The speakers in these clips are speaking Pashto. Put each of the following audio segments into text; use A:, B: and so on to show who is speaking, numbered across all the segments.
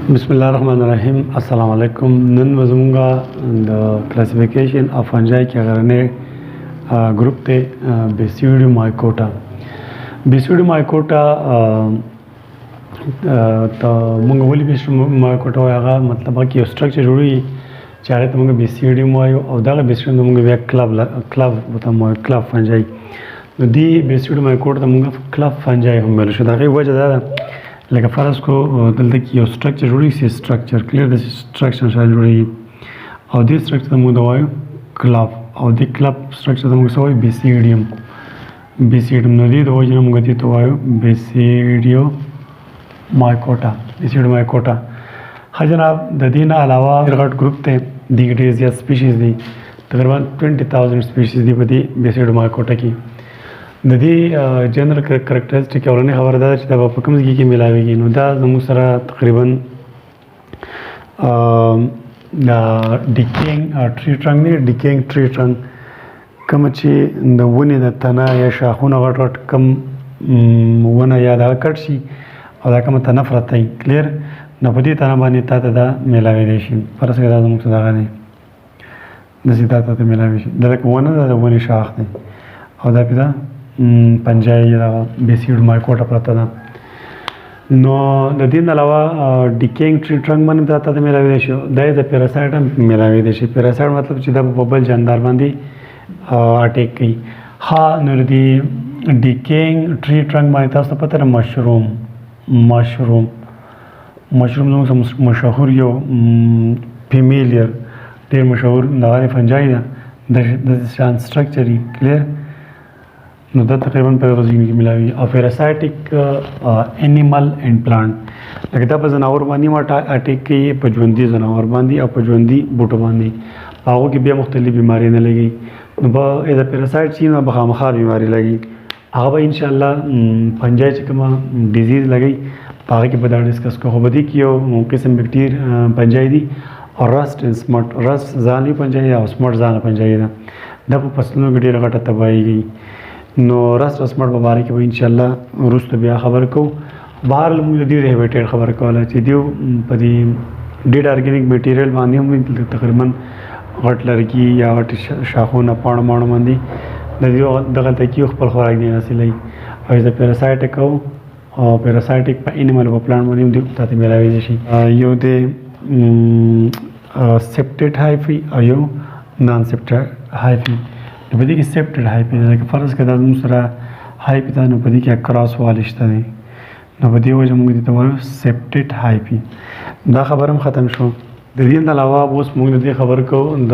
A: بسم الله الرحمن الرحیم. السلام علیکم. نن زموږه د کلاسیفیکیشن اف فنجای کې غرنه ګروپ ته بیسیډیومایکوټا. بیسیډیومایکوټا ته موږ ولې بیسیډیومایکوټا وایو؟ هغه مطلب هغه کې یو سټرکچر جوړوي چې هغه ته موږ بیسیډیوم وایو او دغه بیسیډیوم موږ بیا کلب ورته وایو، کلب فنجای. نو دې بیسیډیومایکوټا ته موږ کلب فنجای هم ویل شو. د هغې وجه دا ده لکه فرض کو دلته کې یو سټرکچر جوړیږي، سی سټرکچر کلیر د سټرکچر سره جوړیږي او دې سټرکچر ته موږ وایو کلب، او دې کلب سټرکچر ته موږ څه وایو؟ بیسیډیوم. نو دې د وجې نه موږ دې ته وایو بیسیډیومایکوټا. ښه جناب، د دې نه علاوه غټ ګروپ دی، دې ډېر زیات سپیشیز دي، تقریبا 20,000 سپیشیز دي په دې بیسیډیومایکوټا کې. د دې جنرال کریکټریسټیک اولنۍ خبره دا ده چې دا به په کوم ځای کې میلاویږي. نو دا زموږ سره تقریبا د ډیکینګ ټری ټرنک دی. ډیکینګ ټری ټرنک کومه چې د ونې د تنه یا شاخونه غټ غټ کم ونه یا دا کټ شي او دا کومه تنه پرته وي، کلیر، نو په دې تنه باندې تا ته دا میلاویدی شي. فرض کړه دا زموږ څه دغه دی، داسې تا ته میلاوی شي. دا لکه ونه ده، د ونې شاخ دی او دا پې دا پنجای یا بیسیډیومایکوټا پرته ده. نو د دې نه علاوه ډیکینګ ټری ټرنک باندې دا ته میلاویدی شي. دا یې د پیراسایټ هم میلاویدی شي. پیراسایټ مطلب چې دا په بل جاندار باندې اټیک کوي. ها، نو د ډیکینګ ټری ټرنک باندې تاسو ته پته ده مشروم زموږ مشهور یو فیمیلیر ډېر مشهور دغه فنجای ده، د شان سټرکچر یې کلیر. نو دا تقریبا په هغه ځای کې میلاوي. او پیراسایټیک انیمل اینډ پلانټ، لکه دا په ځناور باندې اټیک کوي، په ژوندي ځناور باندې او په ژوندي بوټو باندې. هغو کې بیا مختلف بیمارۍ نه لګي. نو به دا پیراسایټ چې نو به خامخا بیماري لګي. هغه به انشاءالله فنجای چې کومه ډیزیز لګي په هغه کې به دا ډسکس کوو. خو په دې کې یو قسم فنجای دي او رسټ اینډ سمټ. رسټ ځاني فنجای ده او سمټ ځانه فنجای ده. دا په فصلونو کې ډېره غټه تباهي کوي. نو رسټ او سمټ په باره کې به انشاءالله وروسته بیا خبرې کوو. بهرحال موږ د دې د هیبیټیټ خبره کوله چې دوی په دې ډېډ ارګینیک میټیریل باندې هم تقریبا غټ لرګي یا غټ شاخونه پاڼو ماڼو باندې د دې دغه تکیو خپل خوراک دی حاصلوي. او د پیراسایټیک او پیراسایټیک په انیمل په پلانټ باندې هم دوی تاته میلاویدی شي. یو د سیپټیډ هایفي او یو نان سیپټیډ هایفي. په دې کې سیپټیډ هایفي ده، لکه فرض کړه دا زموږ سره هایفي ده، نو په دې کې کراس والی شته دی. نو په دې وجه موږ دې ته وایو سیپټیډ هایفي. دا خبره هم ختم شو. د دې نه علاوه اوس موږ د دې خبرې کوو د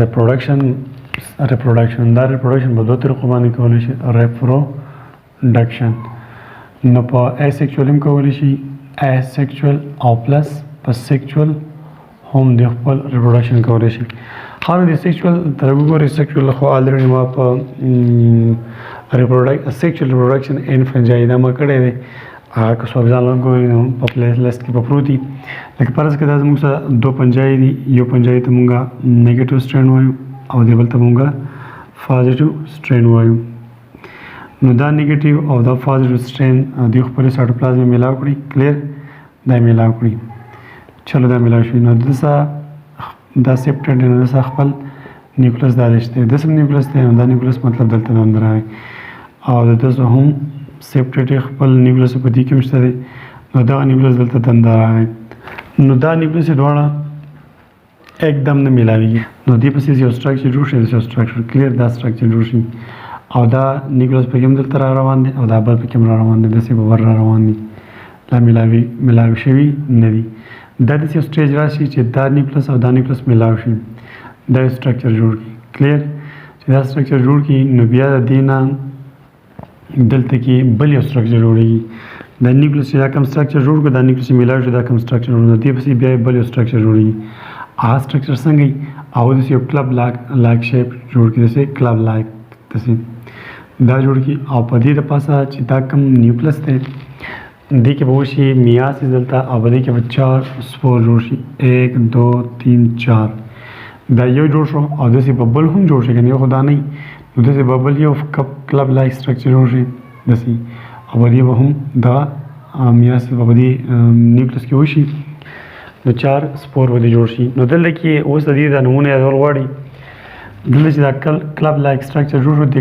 A: ریپروډکشن. دا ریپروډکشن په دوه طریقو باندې کولی شي. ریپروډکشن نو په اسیکچوال هم کولی شي، اسیکچوال او پلس په سیکچوال هم د خپل ریپروډکشن کولی شي. خانو د سیکچوال تر وګورئ، سیکچوال خو الریډي ما په سیکچوال ریپروډکشن ان فنجای دا ما کړی دی. هغه که څوک ځان ګوري نو په پلی لیست کې به پروت دي. لکه فرض کړه دا زموږ سره دو فنجای دي. یو فنجای ته مونږ نیګیټیو سټرین وایو او د بل ته مونږ پازیټیو سټرین وایو. نو دا نیګیټیو او دا پازیټیو سټرین دوی خپلې سایټوپلازم میلاو کړي، کلیر، دا میلاو کړي. چلو دا میلاو شوي. نو دسه دا سیپټیډ دی، نو دسه خپل نیوکلس دا رشته دی، دسه نیوکلس دی. نو دا نیوکلس مطلب دلته د اندر راغی او د دسه هم سیپټیډ خپل نیوکلس په دې کې هم شته دی. نو دغه نیوکلس دلته د اندر راغی. نو دا نیوکلس دواړه एकदम نه میلاویږي. نو دې پسې یو سټرکچر جوړ شي، یو سټرکچر کلیر، دا سټرکچر جوړ شي او دا نیوکلس پکې هم دلته را روان دی او دا بل پکې هم را روان دی، داسې به ور را روان دي. لا میلاوي شوي نه دي. دا داسې یو سټیج راشي چې دا نیوکلس او دا نیوکلس میلاو شي، دا یو سټرکچر جوړ کړي، کلیر. چې دا سټرکچر جوړ کړي نو بیا د دې نه دلته کې بل یو سټرکچر جوړېږي. دا نیوکلس چې دا کوم سټرکچر جوړ کړو، دا نیوکلس چې میلاو شو، دا کوم سټرکچر جوړ کړو، دې پسې بیا بل یو سټرکچر جوړېږي. هغه سټرکچر څنګه وي؟ هغه داسې یو کلب لایک شیپ جوړ کړي، داسې کلب لایک داسې دا جوړ کړي. او په دې د پاسه چې دا کوم نیوکلس دی دې کې به وشي میاسیس دلته او په دې کې به 4 سپور جوړ شي. 1 2 3 4 دا یو جوړ شو او داسې ببل هم جوړ شي، کنه یو خو دا نه وي. نو داسې ببل یو کلب لایک سټرکچر جوړ شي داسې، او په دې به هم دا میاسیس په دې نیوکلس کې وشي. نو 4 سپور ودې جوړ شي. نو دلته کې اوس د دې د نمونه یادول غواړي دلته چې دا کلب لایک سټرکچر جوړ شو د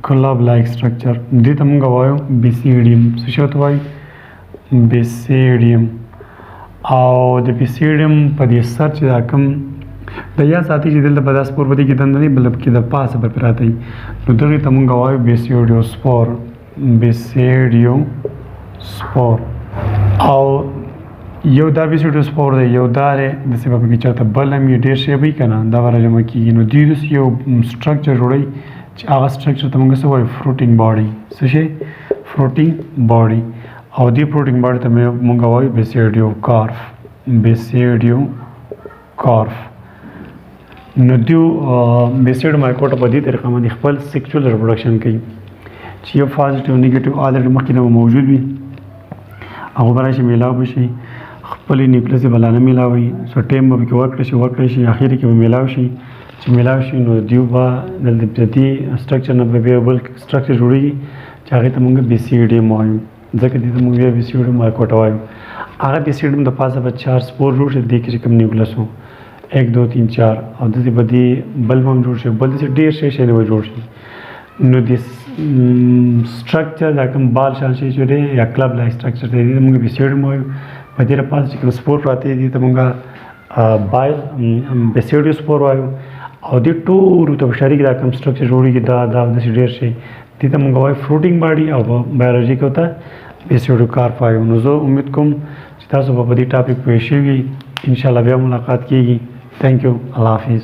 A: کلب لایک سټرکچر دې ته موږ وایو بیسیډیم. څه شی ته وایي؟ بیسیډیم. او د بیسیډیم په دې سر چې دا کوم د یا ساتي چې دلته په دا سپور باندې کې دنده نه بلکې د پاسه به پراته وي نو دغې ته موږ وایو بیسیډیوسپور. بیسیډیوسپور او یو دا بیسیډیوسپور دی یو دا دی داسې به پکې چېرته بل هم یې ډېر شی به وي که نه دا به راجمع کېږي نو دوی داسې یو سټرکچر جوړوي چې هغه سټرکچر ته موږ څه وایو فروټینګ باډي. څه شی؟ فروټینګ باډي. او دې فروټینګ باډي ته موږ وایو بیسیډیوکارف. بیسیډیوکارف. نو دیو بیسیډیومایکوټا په دې طریقه باندې خپل سیکچوال ریپروډکشن کوي چې یو پازیټیو نیګیټیو الریډي مخکې نه موجود وي هغه به راشي میلاو به شي خپلې نیوکلیس یې به لا نه میلاوي سو ټایم به پکې ورکړی شي اخر کې به میلاو شي چې میلاو شي نو دیو به دلته د دې سټرکچر نه به بیا بل سټرکچر جوړېږي چې هغې ته موږ بیسیډیم وایو ځکه دې ته موږ بیا بیسیډیومایکوټا وایو. هغه بیسیډیم د پاسه به 4 سپور جوړ شي دې کې چې کوم نیوکلیس و 1 2 3 4 او داسې به دې بل هم جوړ شي بل داسې ډېر شی نه به جوړ شي. نو د سټرکچر دا کوم بال شان شي چې دی یا کلب لایک سټرکچر دی دې موږ بیسیډیم وایو. په دې پاسه چې کوم سپور پراته دي ته موږ بیسیډیوسپور وایو. او دې ټولو ته په شریک دا کوم سټرکچر جوړېږي دا داسې ډېر شي دې ته موږ وایو فروټینګ باډي او په بایولوژي کې ورته بیسیډیوکارپ وایو. نو زه امید کوم چې تاسو به په دې ټاپک پوه شوي انشاءالله بیا ملاقات کېږي. تھینک یو. الله حافظ.